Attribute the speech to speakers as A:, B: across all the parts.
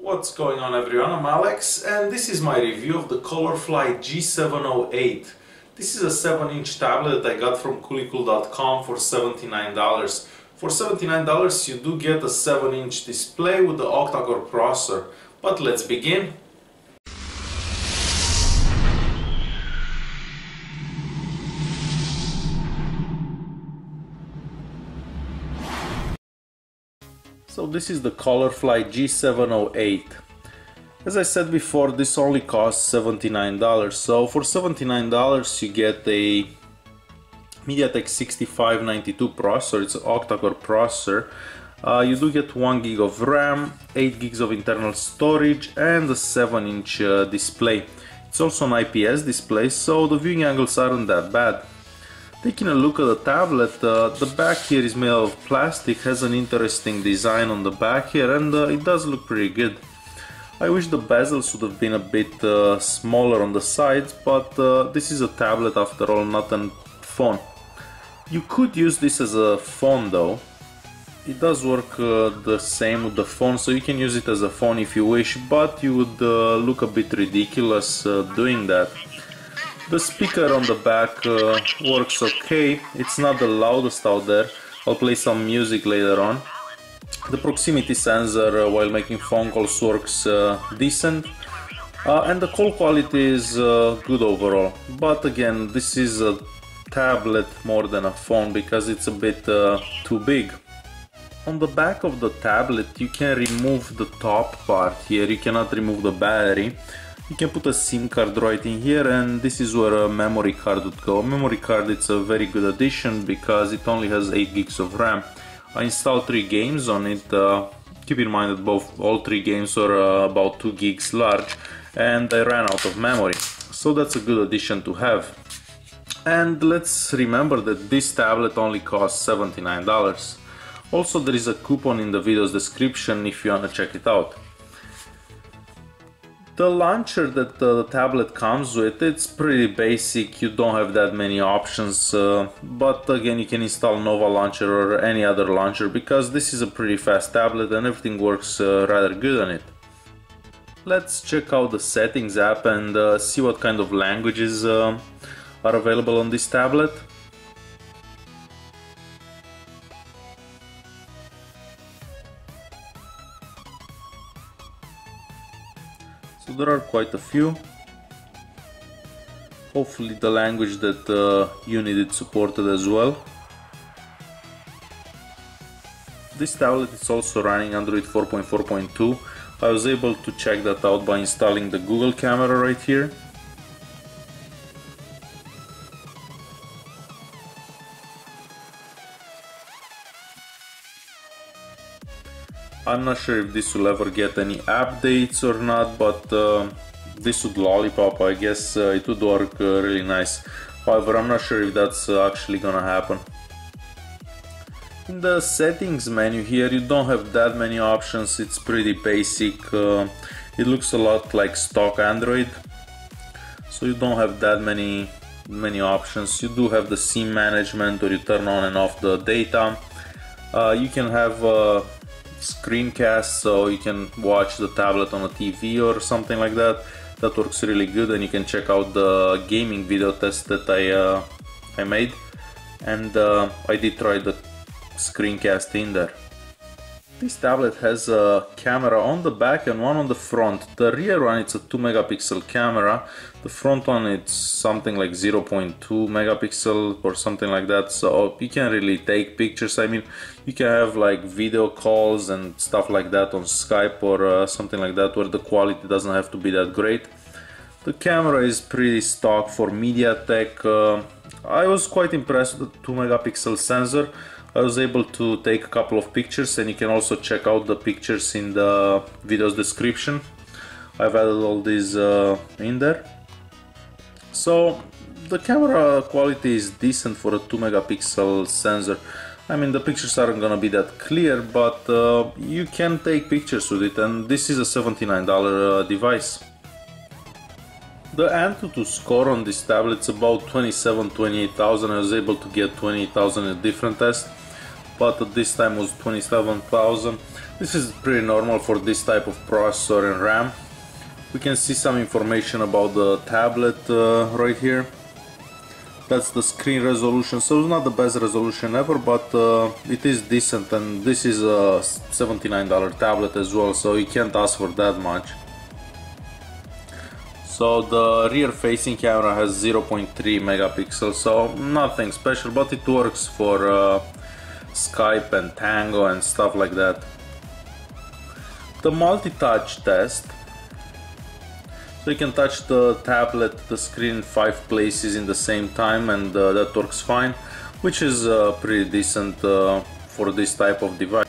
A: What's going on, everyone? I'm Alex and this is my review of the COLORFLY G708. This is a 7-inch tablet that I got from coollycool.com for $79. For $79 you do get a 7-inch display with the octa-core processor. But let's begin. So this is the COLORFLY G708. As I said before, this only costs $79. So for $79 you get a MTK 6592 processor. It's an octa-core processor. You do get 1 gig of RAM, 8 gigs of internal storage and a 7-inch display. It's also an IPS display, so the viewing angles aren't that bad. Taking a look at the tablet, the back here is made of plastic, has an interesting design on the back here, and it does look pretty good. I wish the bezels would have been a bit smaller on the sides, but this is a tablet after all, not a phone. You could use this as a phone though. It does work the same with the phone, so you can use it as a phone if you wish, but you would look a bit ridiculous doing that. The speaker on the back works okay. It's not the loudest out there. I'll play some music later on. The proximity sensor while making phone calls works decent. And the call quality is good overall. But again, this is a tablet more than a phone because it's a bit too big. On the back of the tablet you can remove the top part here. You cannot remove the battery. You can put a SIM card right in here, and this is where a memory card would go. A memory card, it's a very good addition because it only has 8 gigs of RAM. I installed 3 games on it. Keep in mind that all 3 games are about 2 gigs large, and I ran out of memory. So that's a good addition to have. And let's remember that this tablet only costs $79. Also, there is a coupon in the video's description if you want to check it out. The launcher that the tablet comes with, it's pretty basic. You don't have that many options, but again, you can install Nova launcher or any other launcher because this is a pretty fast tablet and everything works rather good on it. Let's check out the settings app and see what kind of languages are available on this tablet. So there are quite a few. Hopefully the language that you needed supported as well. This tablet is also running Android 4.4.2. I was able to check that out by installing the Google camera right here. I'm not sure if this will ever get any updates or not, but this would lollipop, I guess it would work really nice. However, I'm not sure if that's actually gonna happen. In the settings menu here, you don't have that many options. It's pretty basic. It looks a lot like stock Android, so you don't have that many options. You do have the SIM management, where you turn on and off the data. You can have screencast, so you can watch the tablet on a TV or something like that. That works really good, and you can check out the gaming video test that I made, and I did try the screencast in there. This tablet has a camera on the back and one on the front. The rear one, it's a 2 megapixel camera. The front one, it's something like 0.2 megapixel or something like that, so you can really take pictures. I mean, you can have like video calls and stuff like that on Skype or something like that, where the quality doesn't have to be that great. The camera is pretty stock for MediaTek. I was quite impressed with the 2 megapixel sensor. I was able to take a couple of pictures, and you can also check out the pictures in the video's description. I've added all these in there. So the camera quality is decent for a 2 megapixel sensor. I mean, the pictures aren't gonna be that clear, but you can take pictures with it, and this is a $79 device. The Antutu score on this tablet is about 27,000, 28,000. I was able to get 28,000 in a different test. but at this time was 27,000. This is pretty normal for this type of processor and RAM. We can see some information about the tablet right here. That's the screen resolution, so it's not the best resolution ever, but it is decent, and this is a $79 tablet as well, so you can't ask for that much. So the rear facing camera has 0.3 megapixels, so nothing special, but it works for Skype and Tango and stuff like that. The multi-touch test. So you can touch the tablet, the screen in 5 places in the same time, and that works fine, which is pretty decent for this type of device.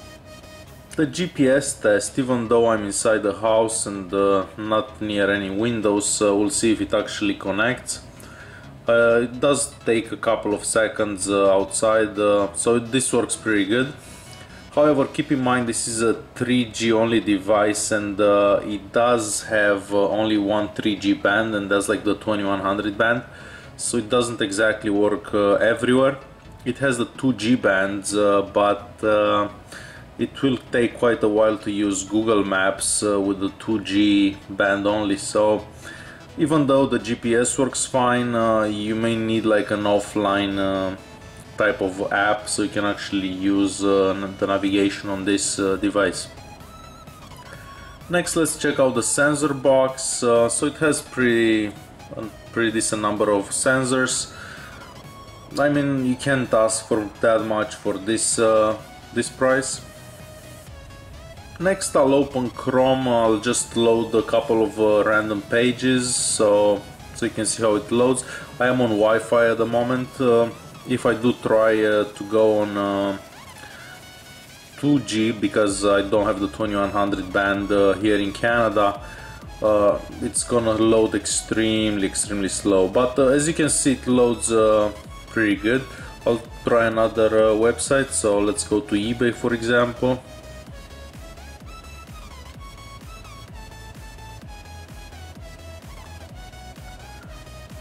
A: The GPS test, even though I'm inside the house and not near any windows, we'll see if it actually connects. It does take a couple of seconds outside, so this works pretty good. However, keep in mind this is a 3G only device, and it does have only one 3G band, and that's like the 2100 band, so it doesn't exactly work everywhere. It has the 2G bands, but it will take quite a while to use Google Maps with the 2G band only. So even though the GPS works fine, you may need like an offline type of app so you can actually use the navigation on this device. Next, let's check out the sensor box. So it has pretty decent number of sensors. I mean, you can't ask for that much for this price. Next, I'll open Chrome. I'll just load a couple of random pages so you can see how it loads. I am on Wi-Fi at the moment. If I do try to go on 2G, because I don't have the 2100 band here in Canada, it's gonna load extremely slow. But as you can see, it loads pretty good. I'll try another website, so let's go to eBay for example.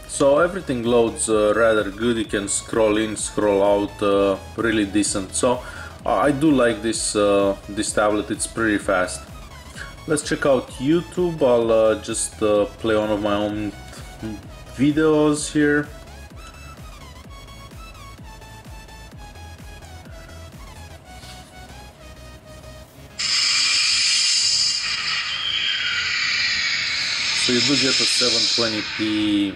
A: So everything loads rather good. You can scroll in, scroll out, really decent. So I do like this tablet. It's pretty fast. Let's check out YouTube. I'll just play one of my own videos here. So you do get a 720p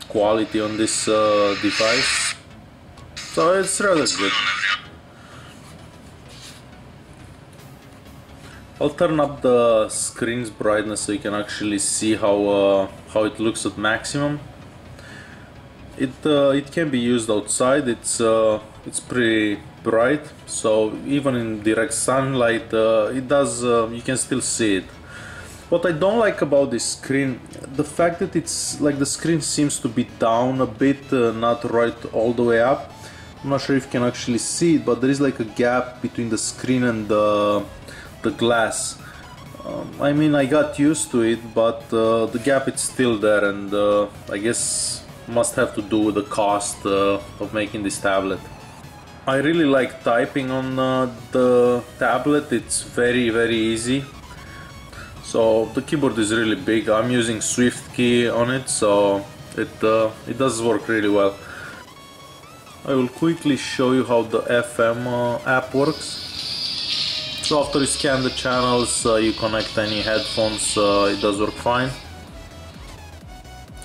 A: quality on this device, so it's rather good. I'll turn up the screen's brightness so you can actually see how it looks at maximum. It can be used outside. It's pretty bright, so even in direct sunlight, you can still see it. What I don't like about this screen, the fact that it's like the screen seems to be down a bit, not right all the way up. I'm not sure if you can actually see it, but there is like a gap between the screen and the glass. I mean, I got used to it, but the gap is still there, and I guess must have to do with the cost of making this tablet. I really like typing on the tablet. It's very easy. So the keyboard is really big. I'm using Swift key on it, so it does work really well. I will quickly show you how the FM app works. So after you scan the channels, you connect any headphones, it does work fine.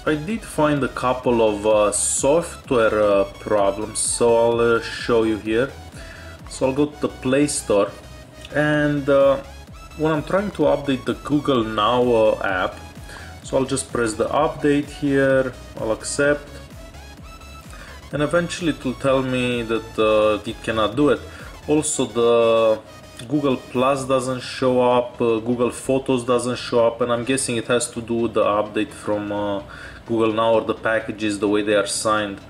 A: I did find a couple of software problems, so I'll show you here. So I'll go to the Play Store, and when I'm trying to update the Google Now app, so I'll just press the update here, I'll accept, and eventually it will tell me that it cannot do it. Also, the Google Plus doesn't show up, Google Photos doesn't show up, and I'm guessing it has to do with the update from Google Now, or the packages, the way they are signed.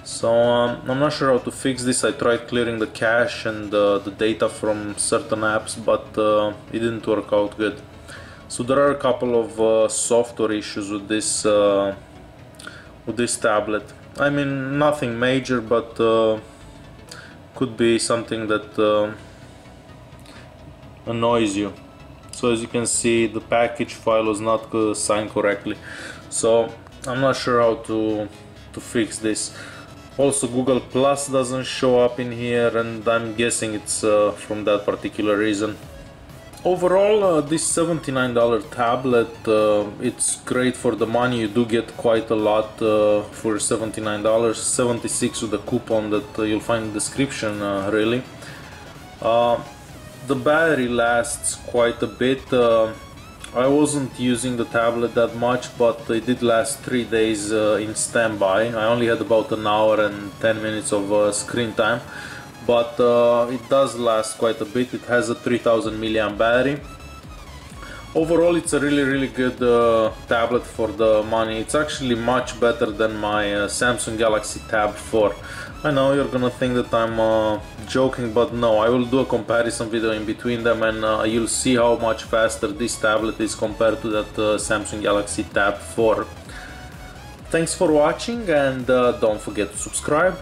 A: So I'm not sure how to fix this. I tried clearing the cache and the data from certain apps, but it didn't work out good. So there are a couple of software issues with this tablet. I mean, nothing major, but could be something that annoys you. So as you can see, the package file was not signed correctly, so I'm not sure how to fix this. Also, Google Plus doesn't show up in here, and I'm guessing it's from that particular reason. Overall, this $79 tablet, it's great for the money. You do get quite a lot for $79, $76 with the coupon that you'll find in the description, really. The battery lasts quite a bit. I wasn't using the tablet that much, but it did last 3 days in standby. I only had about an hour and 10 minutes of screen time, but it does last quite a bit. It has a 3000 milliamp battery. Overall, it's a really good tablet for the money. It's actually much better than my Samsung Galaxy Tab 4. I know you're gonna think that I'm joking, but no, I will do a comparison video in between them, and you'll see how much faster this tablet is compared to that Samsung Galaxy Tab 4. Thanks for watching, and don't forget to subscribe.